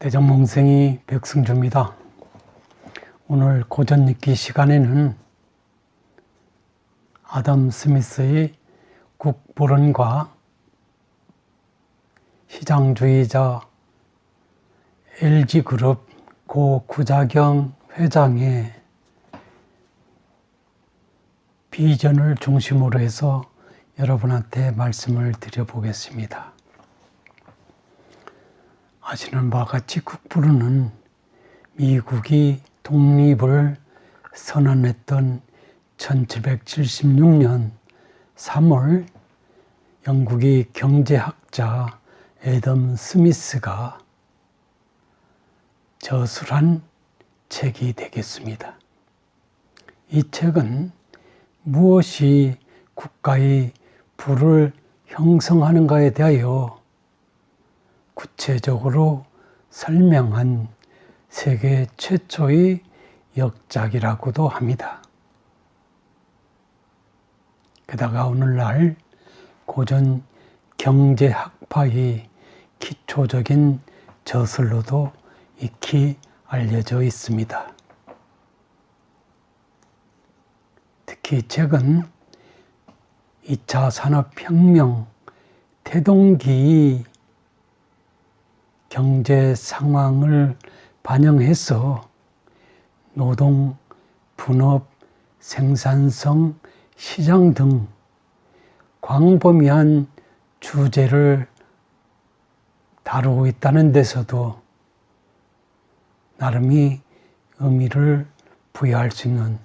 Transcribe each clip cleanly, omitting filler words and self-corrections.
대전몽생이 백승주입니다. 오늘 고전읽기 시간에는 아담 스미스의 국부론과 시장주의자 LG그룹 고 구자경 회장의 비전을 중심으로 해서 여러분한테 말씀을 드려보겠습니다. 아시는 바와 같이 국부론은 미국이 독립을 선언했던 1776년 3월 영국의 경제학자 애덤 스미스가 저술한 책이 되겠습니다. 이 책은 무엇이 국가의 부를 형성하는가에 대하여 구체적으로 설명한 세계 최초의 역작이라고도 합니다. 게다가 오늘날 고전 경제학파의 기초적인 저술로도 익히 알려져 있습니다. 특히 책은 2차 산업혁명 태동기의 경제 상황을 반영해서 노동, 분업, 생산성, 시장 등 광범위한 주제를 다루고 있다는 데서도 나름의 의미를 부여할 수 있는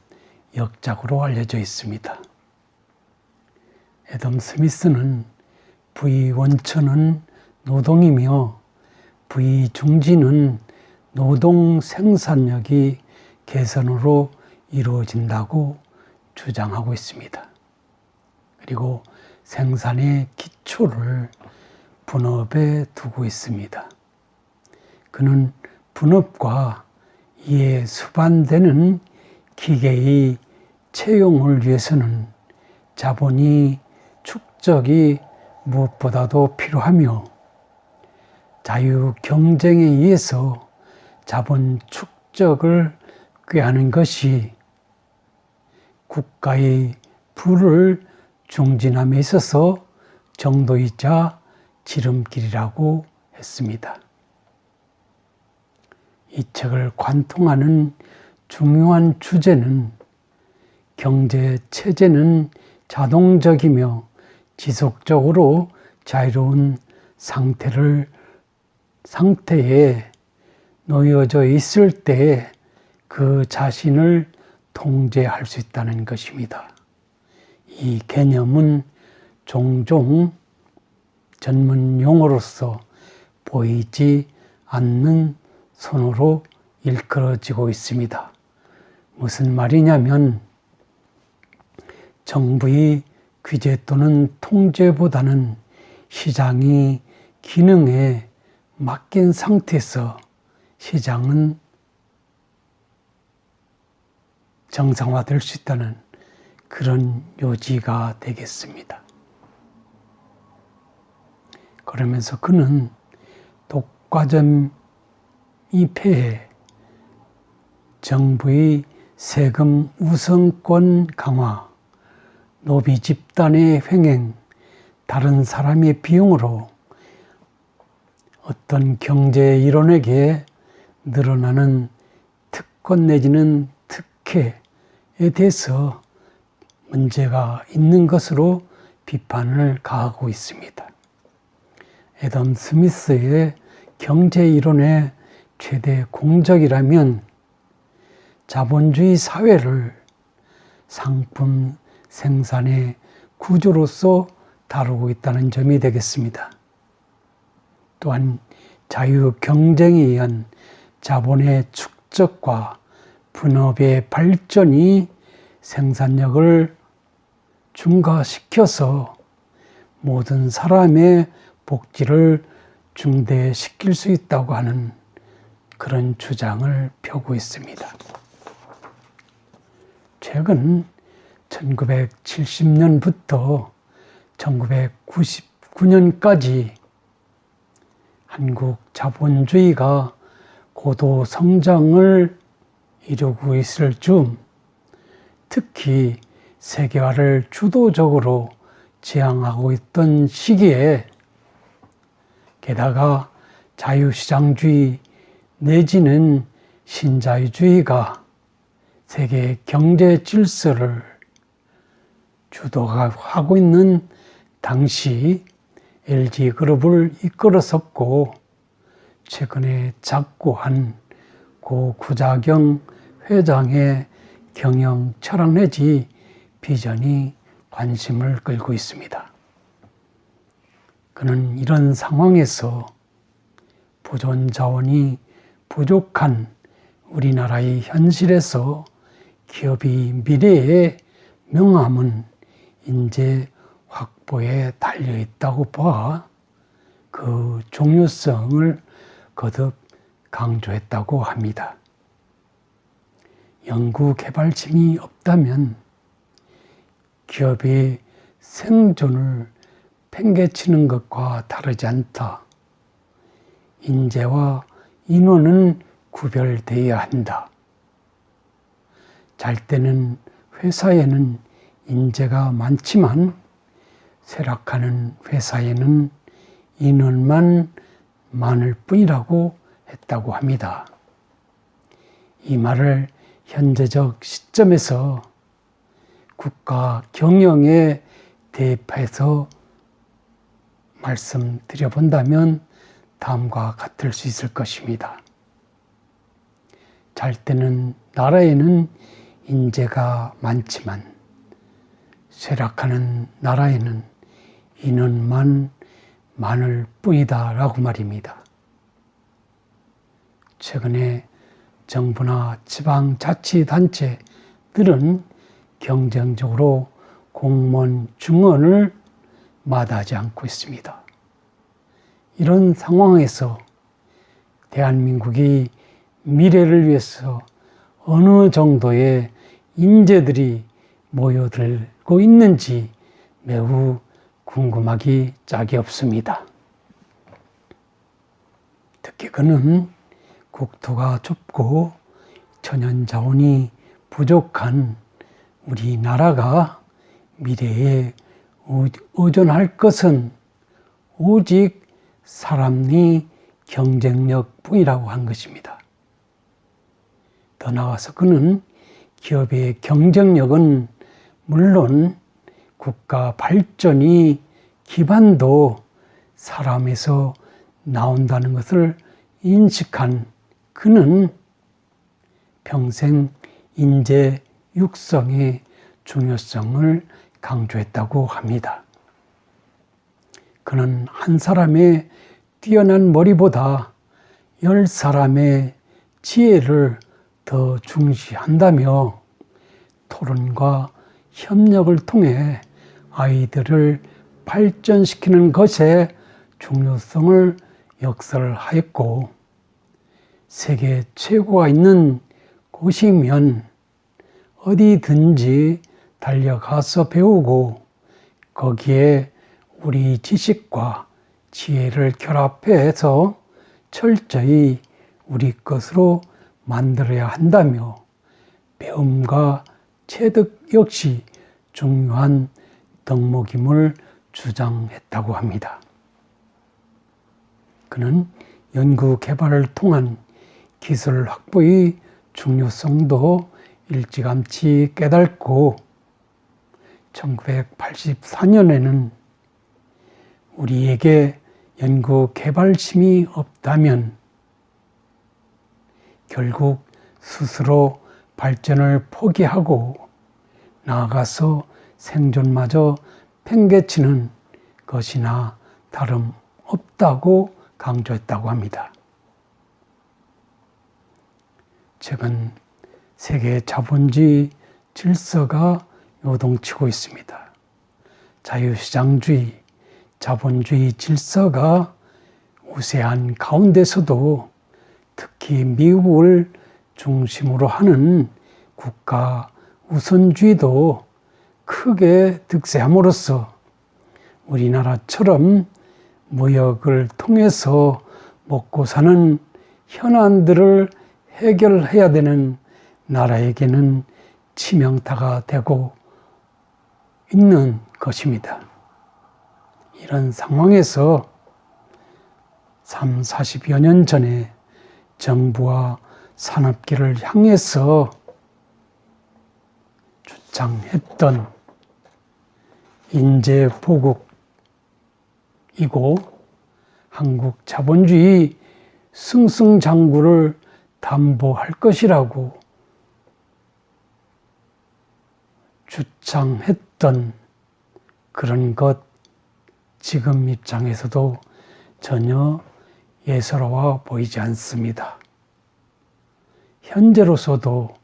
역작으로 알려져 있습니다. 애덤 스미스는 부의 원천은 노동이며 부의 중지는 노동 생산력이 개선으로 이루어진다고 주장하고 있습니다. 그리고 생산의 기초를 분업에 두고 있습니다. 그는 분업과 이에 수반되는 기계의 채용을 위해서는 자본이 축적이 무엇보다도 필요하며 자유 경쟁에 의해서 자본 축적을 꾀하는 것이 국가의 부를 중진함에 있어서 정도이자 지름길이라고 했습니다. 이 책을 관통하는 중요한 주제는 경제 체제는 자동적이며 지속적으로 자유로운 상태에 놓여져 있을 때 그 자신을 통제할 수 있다는 것입니다. 이 개념은 종종 전문 용어로서 보이지 않는 손으로 일컬어지고 있습니다. 무슨 말이냐면 정부의 규제 또는 통제보다는 시장이 기능에 맡긴 상태에서 시장은 정상화될 수 있다는 그런 요지가 되겠습니다. 그러면서 그는 독과점이 폐해 정부의 세금 우선권 강화, 노비 집단의 횡행, 다른 사람의 비용으로 어떤 경제 이론에게 늘어나는 특권 내지는 특혜에 대해서 문제가 있는 것으로 비판을 가하고 있습니다. 애덤 스미스의 경제 이론의 최대 공적이라면 자본주의 사회를 상품 생산의 구조로서 다루고 있다는 점이 되겠습니다. 또한 자유 경쟁에 의한 자본의 축적과 분업의 발전이 생산력을 증가시켜서 모든 사람의 복지를 증대시킬 수 있다고 하는 그런 주장을 펴고 있습니다. 최근 1970년부터 1999년까지 한국 자본주의가 고도 성장을 이루고 있을 즈음 특히 세계화를 주도적으로 지향하고 있던 시기에 게다가 자유시장주의 내지는 신자유주의가 세계 경제 질서를 주도하고 있는 당시 LG그룹을 이끌었었고 최근에 작고한 고 구자경 회장의 경영 철학 내지 비전이 관심을 끌고 있습니다. 그는 이런 상황에서 보존 자원이 부족한 우리나라의 현실에서 기업이 미래의 명암은 인재 확보에 달려있다고 봐 그 중요성을 거듭 강조했다고 합니다. 연구개발팀이 없다면 기업의 생존을 팽개치는 것과 다르지 않다. 인재와 인원은 구별되어야 한다. 잘 때는 회사에는 인재가 많지만 쇠락하는 회사에는 인원만 많을 뿐이라고 했다고 합니다. 이 말을 현재적 시점에서 국가 경영에 대입해서 말씀드려본다면 다음과 같을 수 있을 것입니다. 잘 때는 나라에는 인재가 많지만 쇠락하는 나라에는 인원만 많을 뿐이다 라고 말입니다. 최근에 정부나 지방자치단체들은 경쟁적으로 공무원 중원을 마다하지 않고 있습니다. 이런 상황에서 대한민국이 미래를 위해서 어느 정도의 인재들이 모여들고 있는지 매우 궁금하기 짝이 없습니다. 특히 그는 국토가 좁고 천연자원이 부족한 우리나라가 미래에 의존할 것은 오직 사람의 경쟁력 뿐이라고 한 것입니다. 더 나아가서 그는 기업의 경쟁력은 물론 국가 발전이 기반도 사람에서 나온다는 것을 인식한 그는 평생 인재 육성의 중요성을 강조했다고 합니다. 그는 한 사람의 뛰어난 머리보다 10사람의 지혜를 더 중시한다며 토론과 협력을 통해 아이들을 발전시키는 것의 중요성을 역설하였고 세계 최고가 있는 곳이면 어디든지 달려가서 배우고 거기에 우리 지식과 지혜를 결합해서 철저히 우리 것으로 만들어야 한다며 배움과 체득 역시 중요한 덕목임을 주장했다고 합니다. 그는 연구 개발을 통한 기술 확보의 중요성도 일찌감치 깨닫고 1984년에는 우리에게 연구 개발심이 없다면 결국 스스로 발전을 포기하고 나아가서 생존마저 팽개치는 것이나 다름없다고 강조했다고 합니다. 최근 세계 자본주의 질서가 요동치고 있습니다. 자유시장주의, 자본주의 질서가 우세한 가운데서도 특히 미국을 중심으로 하는 국가 우선주의도 크게 득세함으로써 우리나라처럼 무역을 통해서 먹고 사는 현안들을 해결해야 되는 나라에게는 치명타가 되고 있는 것입니다. 이런 상황에서 40여 년 전에 정부와 산업계를 향해서 주장했던 인재보국이고 한국 자본주의 승승장구를 담보할 것이라고 주장했던 그런 것, 지금 입장에서도 전혀 예사로워 보이지 않습니다. 현재로서도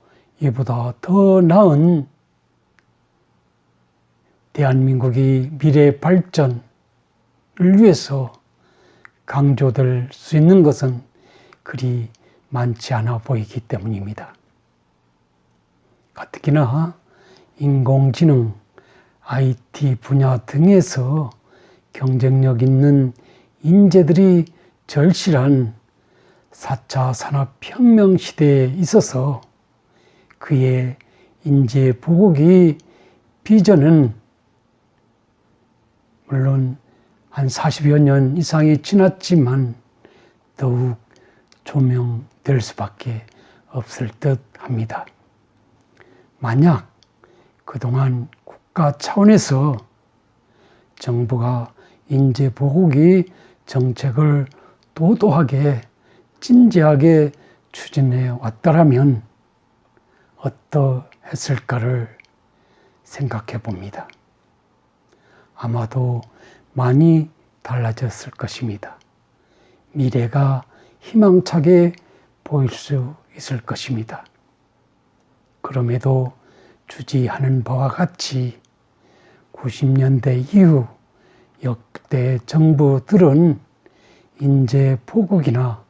이보다 더 나은 대한민국의 미래 발전을 위해서 강조될 수 있는 것은 그리 많지 않아 보이기 때문입니다. 가뜩이나 인공지능, IT 분야 등에서 경쟁력 있는 인재들이 절실한 4차 산업혁명 시대에 있어서 그의 인재 보국의 비전은 물론 한 40여 년 이상이 지났지만 더욱 조명될 수밖에 없을 듯 합니다. 만약 그동안 국가 차원에서 정부가 인재 보국의 정책을 도도하게 진지하게 추진해 왔더라면 어떠했을까를 생각해 봅니다. 아마도 많이 달라졌을 것입니다. 미래가 희망차게 보일 수 있을 것입니다. 그럼에도 주지하는 바와 같이 90년대 이후 역대 정부들은 인재 보국이나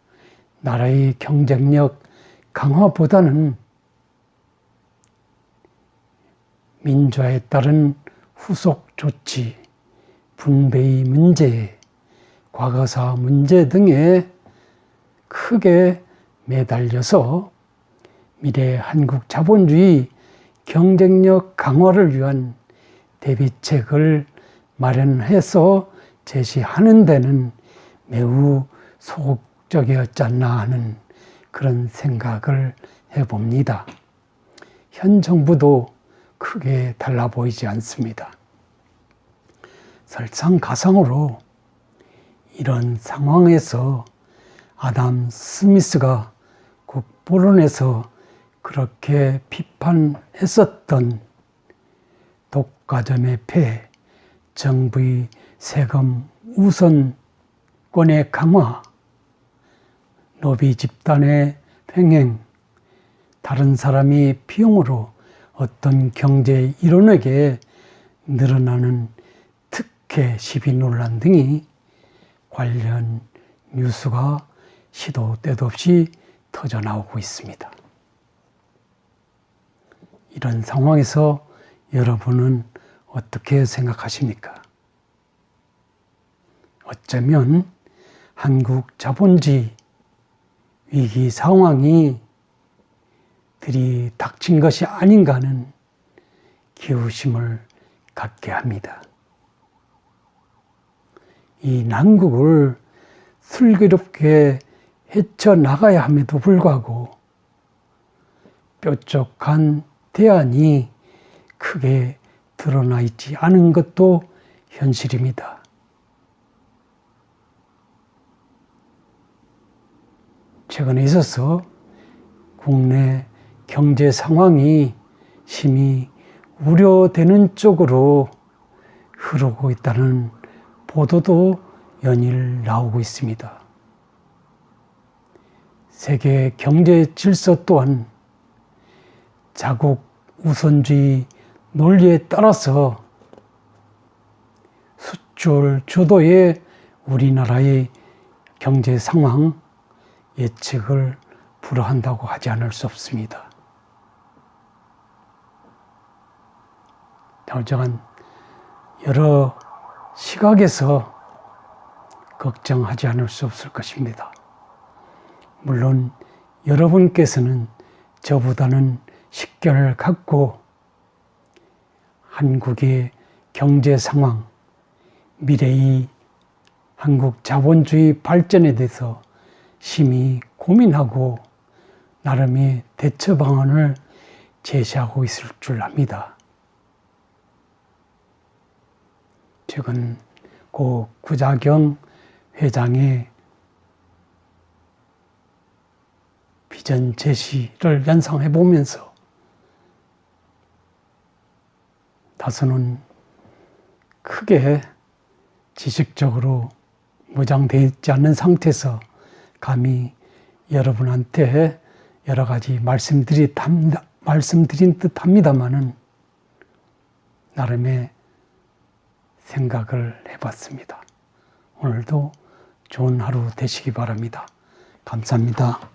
나라의 경쟁력 강화보다는 민주화에 따른 후속 조치, 분배의 문제, 과거사 문제 등에 크게 매달려서 미래 한국 자본주의 경쟁력 강화를 위한 대비책을 마련해서 제시하는 데는 매우 소극적이었지 않나 하는 그런 생각을 해봅니다. 현 정부도 크게 달라 보이지 않습니다. 설상가상으로 이런 상황에서 아담 스미스가 국보론에서 그렇게 비판했었던 독과점의 폐해, 정부의 세금 우선권의 강화, 로비 집단의 횡행, 다른 사람이 비용으로 어떤 경제 이론에게 늘어나는 특혜 시비 논란 등이 관련 뉴스가 시도 때도 없이 터져나오고 있습니다. 이런 상황에서 여러분은 어떻게 생각하십니까? 어쩌면 한국 자본주의 위기 상황이 들이닥친 것이 아닌가 하는 기우심을 갖게 합니다. 이 난국을 슬기롭게 헤쳐나가야 함에도 불구하고 뾰족한 대안이 크게 드러나 있지 않은 것도 현실입니다. 최근에 있어서 국내 경제 상황이 심히 우려되는 쪽으로 흐르고 있다는 보도도 연일 나오고 있습니다. 세계 경제 질서 또한 자국 우선주의 논리에 따라서 수출 주도의 우리나라의 경제 상황 예측을 불허한다고 하지 않을 수 없습니다. 당장한 여러 시각에서 걱정하지 않을 수 없을 것입니다. 물론 여러분께서는 저보다는 식견을 갖고 한국의 경제 상황, 미래의 한국 자본주의 발전에 대해서 심히 고민하고 나름의 대처 방안을 제시하고 있을 줄 압니다. 최근 고 구자경 회장의 비전 제시를 연상해 보면서 다소는 크게 지식적으로 무장되어 있지 않는 상태에서 감히 여러분한테 여러 가지 말씀드린 듯 합니다만은 나름의 생각을 해봤습니다. 오늘도 좋은 하루 되시기 바랍니다. 감사합니다.